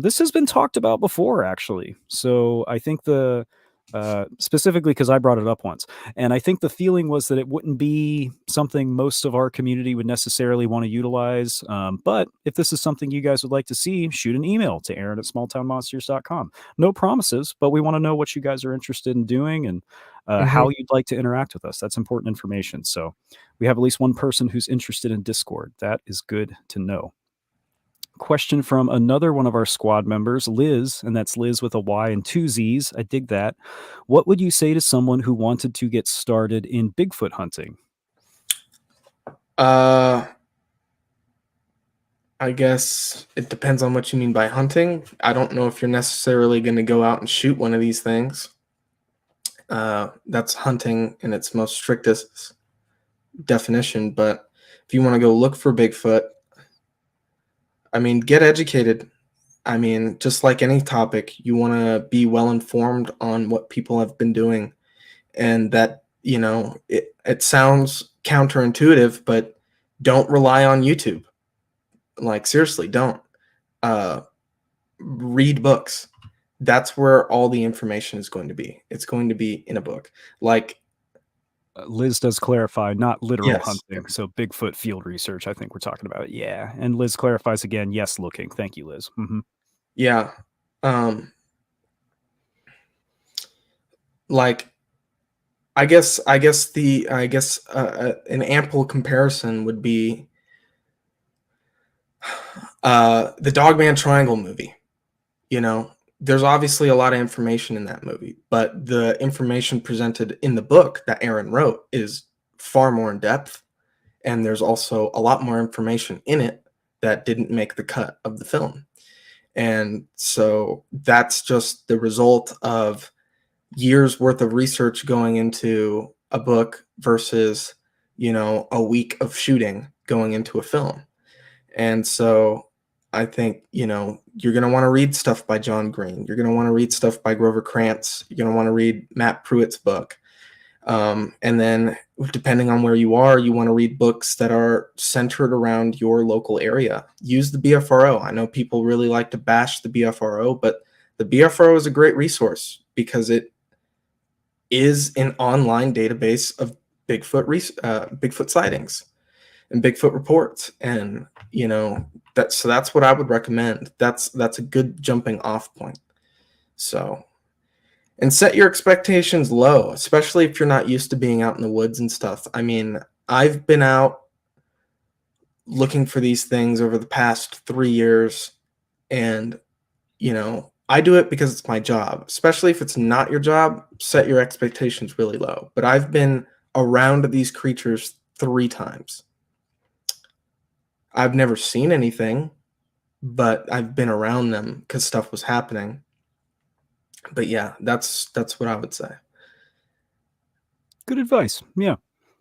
This has been talked about before, actually. So I think specifically because I brought it up once. And I think the feeling was that it wouldn't be something most of our community would necessarily want to utilize. But if this is something you guys would like to see, shoot an email to Aaron@smalltownmonsters.com. No promises, but we want to know what you guys are interested in doing and how you'd like to interact with us. That's important information. So we have at least one person who's interested in Discord. That is good to know. Question from another one of our squad members, Liz, and that's Liz with a Y and 2 Z's. I dig that. What would you say to someone who wanted to get started in Bigfoot hunting? I guess it depends on what you mean by hunting. I don't know if you're necessarily going to go out and shoot one of these things. That's hunting in its most strictest definition. But if you want to go look for Bigfoot, I mean, get educated. I mean, just like any topic, you want to be well informed on what people have been doing. And that, it sounds counterintuitive, but don't rely on YouTube. Like, seriously, don't. Read books. that's where all the information is going to be. It's going to be in a book. Like, Liz does clarify, not literal yes, hunting. So Bigfoot field research, I think we're talking about. Yeah. And Liz clarifies again, yes, looking. Thank you, Liz. yeah. Like, I guess an ample comparison would be the Dogman Triangle movie. You know, there's obviously a lot of information in that movie, but the information presented in the book that Aaron wrote is far more in depth, and there's also a lot more information in it that didn't make the cut of the film. And so that's just the result of years worth of research going into a book versus, a week of shooting going into a film. And so I think, you're going to want to read stuff by John Green. You're going to want to read stuff by Grover Krantz. You're going to want to read Matt Pruitt's book. And then depending on where you are, you want to read books that are centered around your local area. Use the BFRO. I know people really like to bash the BFRO, but the BFRO is a great resource because it is an online database of Bigfoot sightings and Bigfoot reports. And, that's what I would recommend. That's a good jumping off point. So, and set your expectations low, especially if you're not used to being out in the woods and stuff. I mean, I've been out looking for these things over the past 3 years, and, I do it because it's my job. Especially if it's not your job, set your expectations really low. But I've been around these creatures 3 times. I've never seen anything, but I've been around them because stuff was happening. But yeah, that's what I would say. Good advice. Yeah.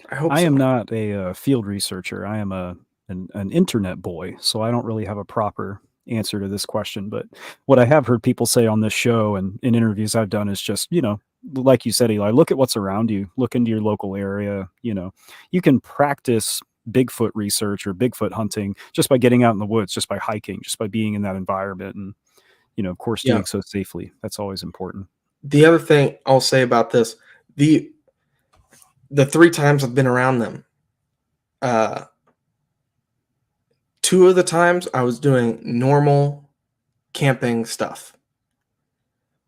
I hope I so. am not a field researcher. I am an internet boy, so I don't really have a proper answer to this question. But what I have heard people say on this show and in interviews I've done is just, like you said, Eli, look at what's around you, look into your local area. You can practice Bigfoot research or Bigfoot hunting just by getting out in the woods, just by hiking, just by being in that environment, and of course, Yeah. doing so safely. That's always important. The other thing I'll say about this, the 3 times I've been around them, 2 of the times I was doing normal camping stuff.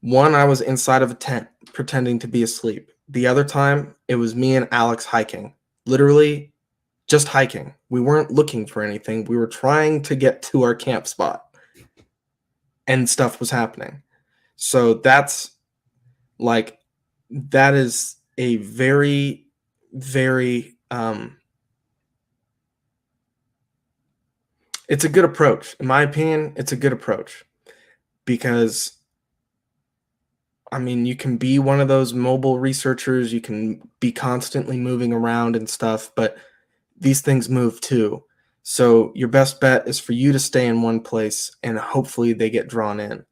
1, I was inside of a tent pretending to be asleep. The other time, it was me and Alex hiking. Literally just hiking. We weren't looking for anything. We were trying to get to our camp spot. And stuff was happening. So that is a very, very it's a good approach. In my opinion, it's a good approach because I mean, you can be one of those mobile researchers, you can be constantly moving around and stuff, but these things move too. So your best bet is for you to stay in one place and hopefully they get drawn in,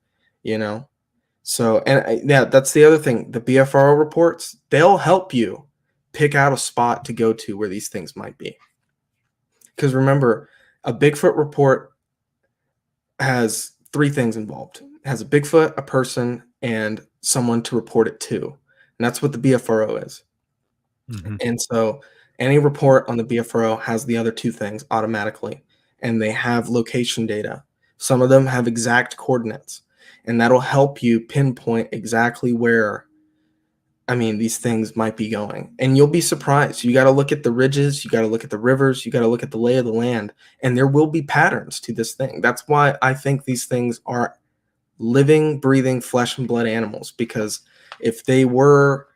So, and yeah, that's the other thing. The BFRO reports, they'll help you pick out a spot to go to where these things might be. Because remember, a Bigfoot report has 3 things involved. It has a Bigfoot, a person, and someone to report it to. And that's what the BFRO is. Mm-hmm. And so any report on the BFRO has the other 2 things automatically, and they have location data. Some of them have exact coordinates, and that'll help you pinpoint exactly where, these things might be going. And you'll be surprised. You got to look at the ridges, you got to look at the rivers, you got to look at the lay of the land, and there will be patterns to this thing. That's why I think these things are living, breathing flesh and blood animals, because if they were,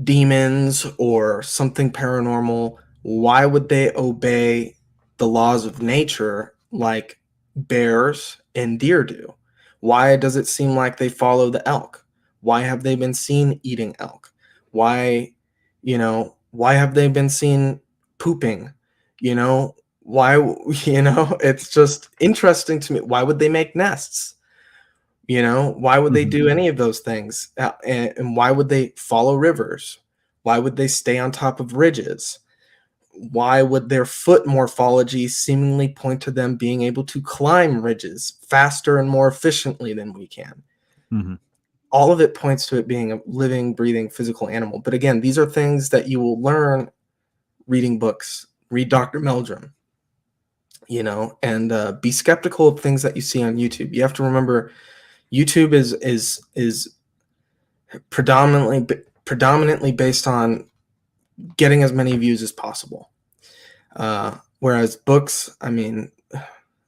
demons or something paranormal, why would they obey the laws of nature like bears and deer do? Why does it seem like they follow the elk? Why have they been seen eating elk? Why have they been seen pooping? Why, it's just interesting to me. Why would they make nests? Why would they do any of those things? And why would they follow rivers? Why would they stay on top of ridges? Why would their foot morphology seemingly point to them being able to climb ridges faster and more efficiently than we can? Mhm. All of it points to it being a living, breathing, physical animal. But again, these are things that you will learn reading books. Read Dr. Meldrum, and be skeptical of things that you see on YouTube. You have to remember, YouTube is predominantly based on getting as many views as possible. Whereas books, I mean,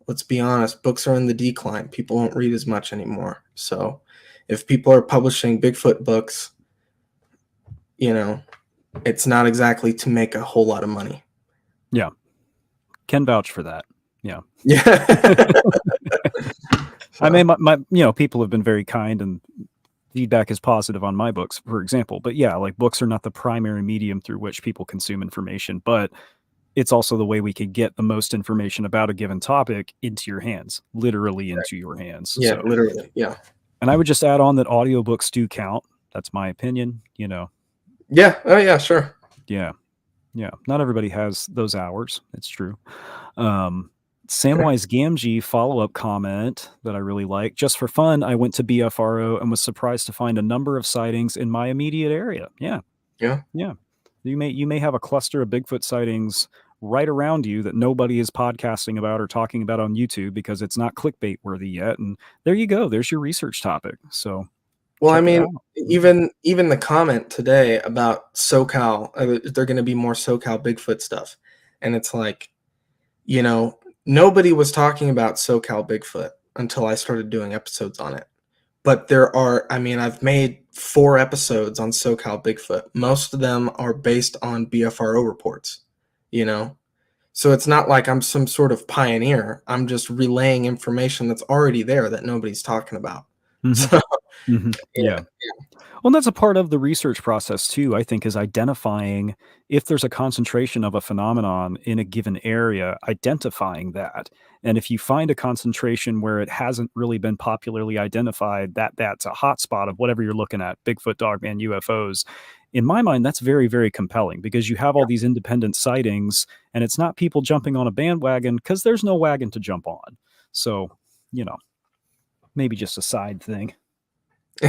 let's be honest, books are in the decline. People don't read as much anymore. So if people are publishing Bigfoot books, it's not exactly to make a whole lot of money. Yeah. Can vouch for that. Yeah. Yeah. I mean, my people have been very kind and feedback is positive on my books, for example. But yeah, like books are not the primary medium through which people consume information, but it's also the way we could get the most information about a given topic into your hands, literally into your hands. Yeah, So, literally. Yeah. and I would just add on that audiobooks do count. That's my opinion, Yeah. Oh, yeah, sure. Yeah. Yeah. Not everybody has those hours. It's true. Samwise Gamgee follow-up comment that I really like. Just for fun, I went to BFRO and was surprised to find a number of sightings in my immediate area. Yeah. Yeah. Yeah. You may have a cluster of Bigfoot sightings right around you that nobody is podcasting about or talking about on YouTube because it's not clickbait worthy yet. And there you go. There's your research topic. So Well, I check it mean, out. even the comment today about SoCal, they're going to be more SoCal Bigfoot stuff. And it's like, nobody was talking about SoCal Bigfoot until I started doing episodes on it. But I've made 4 episodes on SoCal Bigfoot. Most of them are based on BFRO reports, So it's not like I'm some sort of pioneer. I'm just relaying information that's already there that nobody's talking about. Mhm. So, Yeah. Well, that's a part of the research process too, I think, is identifying if there's a concentration of a phenomenon in a given area, identifying that. And if you find a concentration where it hasn't really been popularly identified, that's a hotspot of whatever you're looking at, Bigfoot, Dogman, UFOs. In my mind, that's very, very compelling because you have all these independent sightings and it's not people jumping on a bandwagon because there's no wagon to jump on. So, maybe just a side thing. We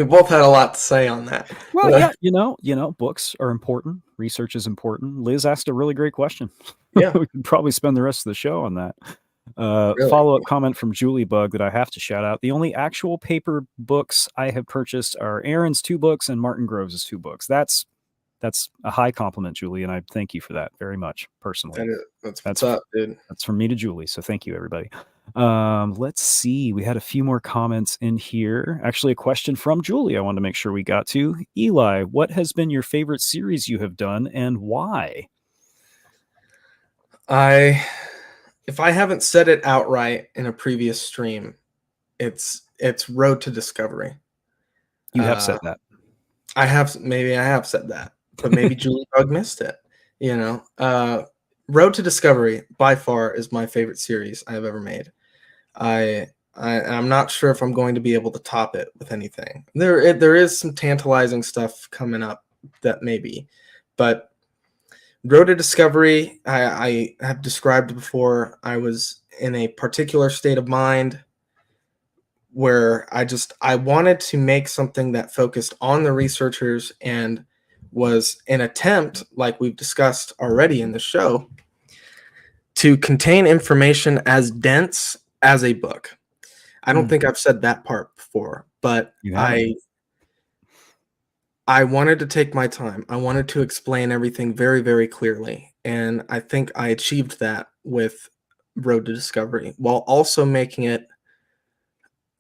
both had a lot to say on that. Well, yeah, books are important. Research is important. Liz asked a really great question. Yeah. We could probably spend the rest of the show on that. Really? Follow-up comment from Julie Bug that I have to shout out. The only actual paper books I have purchased are Aaron's 2 books and Martin Groves' 2 books. That's a high compliment, Julie, and I thank you for that very much personally. That's what's up, dude. That's from me to Julie, so thank you, everybody. Let's see. We had a few more comments in here. Actually, a question from Julie I wanted to make sure we got to. Eli, what has been your favorite series you have done and why? If I haven't said it outright in a previous stream, it's Road to Discovery. You have said that. Maybe I have said that, but maybe Julie Bug missed it. Road to Discovery by far is my favorite series I have ever made. I'm not sure if I'm going to be able to top it with anything. There is some tantalizing stuff coming up that maybe, but Road to Discovery, I have described before. I was in a particular state of mind where I wanted to make something that focused on the researchers and was an attempt, like we've discussed already in the show, to contain information as dense as a book. I don't think I've said that part before, but I wanted to take my time. I wanted to explain everything very, very clearly. And I think I achieved that with Road to Discovery while also making it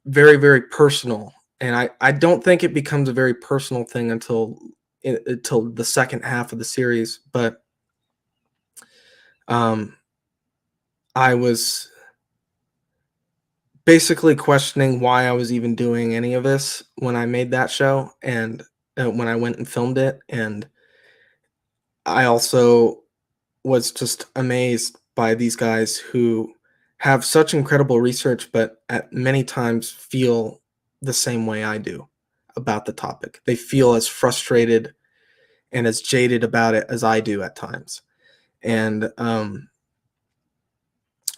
very, very personal. And I don't think it becomes a very personal thing until the second half of the series. But I was basically questioning why I was even doing any of this when I made that show and when I went and filmed it. And I also was just amazed by these guys who have such incredible research, but at many times feel the same way I do about the topic. They feel as frustrated and as jaded about it as I do at times. And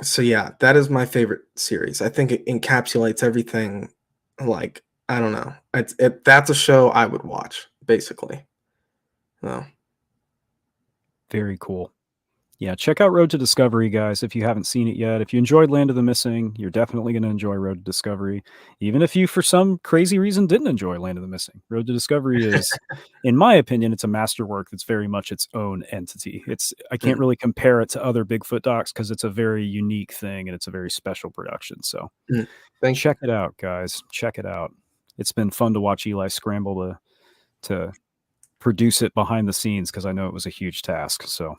so yeah, that is my favorite series. I think it encapsulates everything. Like, I don't know. That's a show I would watch, basically. So Very cool. Yeah, check out Road to Discovery, guys, if you haven't seen it yet. If you enjoyed Land of the Missing, you're definitely going to enjoy Road to Discovery. Even if you, for some crazy reason, didn't enjoy Land of the Missing, Road to Discovery is, in my opinion, it's a masterwork that's very much its own entity. I can't really compare it to other Bigfoot docs because it's a very unique thing and it's a very special production. So check it out, guys. Check it out. It's been fun to watch Eli scramble to produce it behind the scenes because I know it was a huge task. So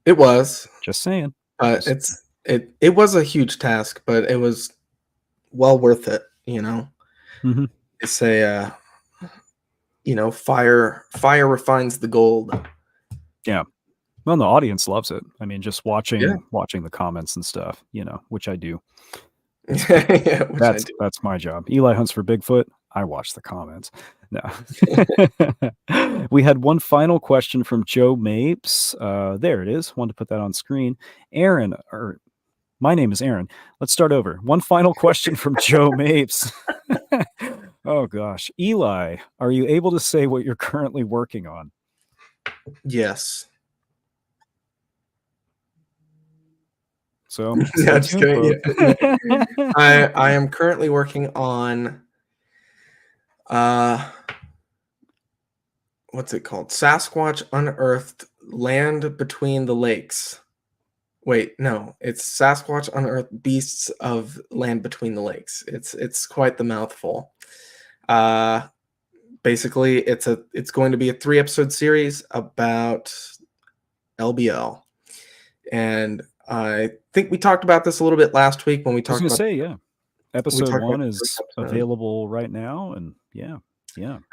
it was. Just saying. It was a huge task, but it was well worth it, you know. Mm-hmm. It's a fire refines the gold. Yeah. Well, the audience loves it. I mean, just watching the comments and stuff, you know, which I do. That's my job. Eli hunts for Bigfoot. I watch the comments. No. We had one final question from Joe Mapes. There it is. Wanted to put that on screen. Aaron, or my name is Aaron. Let's start over. One final question from Joe Mapes. Oh gosh. Eli, are you able to say what you're currently working on? Yes. So yeah, just kidding. Yeah. I am currently working on what's it called? Sasquatch Unearthed Land Between the Lakes. Wait, no, it's Sasquatch Unearthed Beasts of Land Between the Lakes. It's quite the mouthful. Basically, it's going to be a 3-episode series about LBL. And I think we talked about this a little bit last week when we talked about Episode 1 is available right now, and yeah.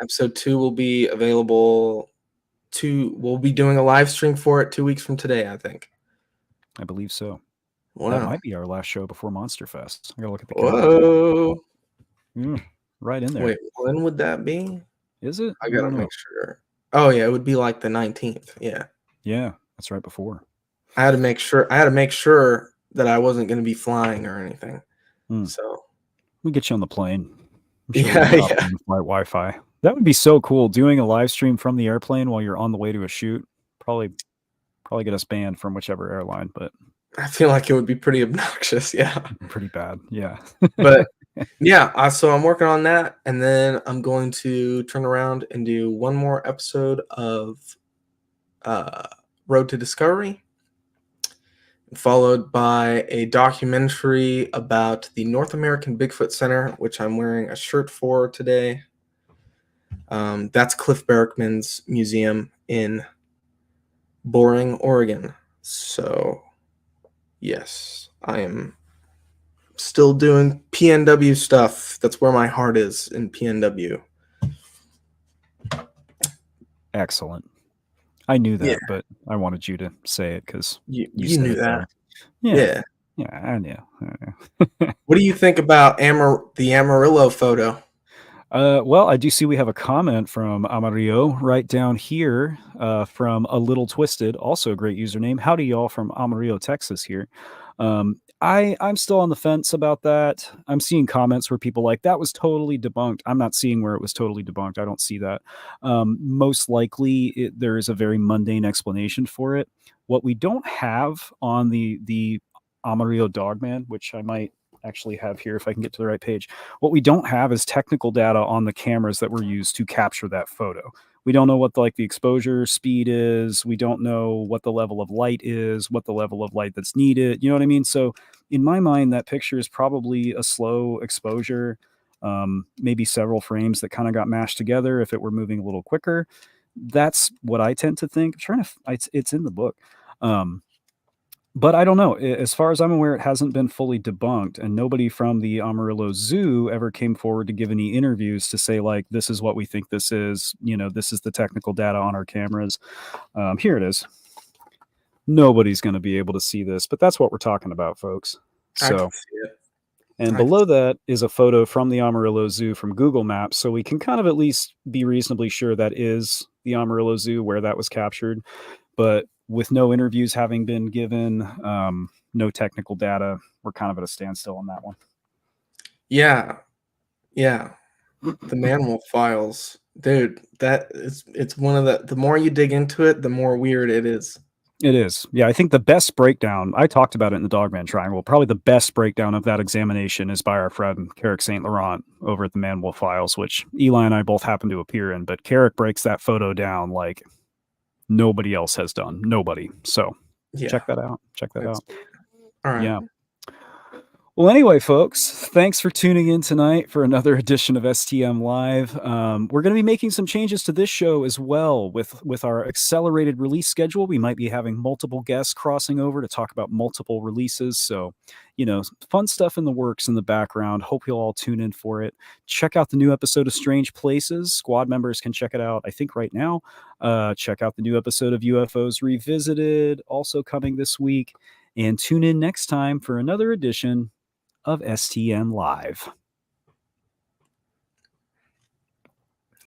Episode 2 will be available. We'll be doing a live stream for it 2 weeks from today, I think. I believe so. Wow. That might be our last show before Monster Fest. I gotta look at the calendar. Right in there. Wait, when would that be? Is it? I gotta make sure. Oh yeah, it would be like the 19th. Yeah. Yeah, that's right before. I had to make sure that I wasn't going to be flying or anything. So we'll get you on the plane. Yeah. Wi-Fi. That would be so cool. Doing a live stream from the airplane while you're on the way to a shoot. Probably get us banned from whichever airline, but I feel like it would be pretty obnoxious. Yeah. Pretty bad. Yeah. But yeah, so I'm working on that, and then I'm going to turn around and do one more episode of Road to Discovery, followed by a documentary about the North American Bigfoot Center, which I'm wearing a shirt for today. That's Cliff Barackman's museum in Boring, Oregon. So, yes, I am still doing PNW stuff. That's where my heart is, in PNW. Excellent. I knew that, but I wanted you to say it because you knew that. Yeah, I knew. What do you think about the Amarillo photo? Well, I do see we have a comment from Amarillo right down here from A Little Twisted, also a great username. Howdy, y'all, from Amarillo, Texas here. I'm still on the fence about that. I'm seeing comments where people like, that was totally debunked. I'm not seeing where it was totally debunked. I don't see that. Most likely, there is a very mundane explanation for it. What we don't have on the Amarillo Dogman, which I might actually have here if I can get to the right page. What we don't have is technical data on the cameras that were used to capture that photo. We don't know what the exposure speed is. We don't know what the level of light is, what the level of light that's needed. You know what I mean? So in my mind, that picture is probably a slow exposure, maybe several frames that kind of got mashed together if it were moving a little quicker. That's what I tend to think. It's in the book. But I don't know. As far as I'm aware, it hasn't been fully debunked, and nobody from the Amarillo Zoo ever came forward to give any interviews to say, like, this is what we think this is. You know, this is the technical data on our cameras. Here it is. Nobody's going to be able to see this, but that's what we're talking about, folks. So, I can see it. And below that is a photo from the Amarillo Zoo from Google Maps, so we can kind of at least be reasonably sure that is the Amarillo Zoo where that was captured, but with no interviews having been given, no technical data, we're kind of at a standstill on that one. Yeah. The Manimal Files. Dude, it's one of the more you dig into it, the more weird it is. It is. Yeah, I think the best breakdown, I talked about it in the Dogman Triangle, probably the best breakdown of that examination is by our friend Carrick St. Laurent over at the Man-Wolf Files, which Eli and I both happen to appear in, but Carrick breaks that photo down like nobody else has done. Nobody. So check that out. Check that out. All right. Yeah. Well, anyway, folks, thanks for tuning in tonight for another edition of STM Live. We're going to be making some changes to this show as well with our accelerated release schedule. We might be having multiple guests crossing over to talk about multiple releases. So, fun stuff in the works in the background. Hope you'll all tune in for it. Check out the new episode of Strange Places. Squad members can check it out, I think, right now. Check out the new episode of UFOs Revisited, also coming this week. And tune in next time for another edition of STM Live.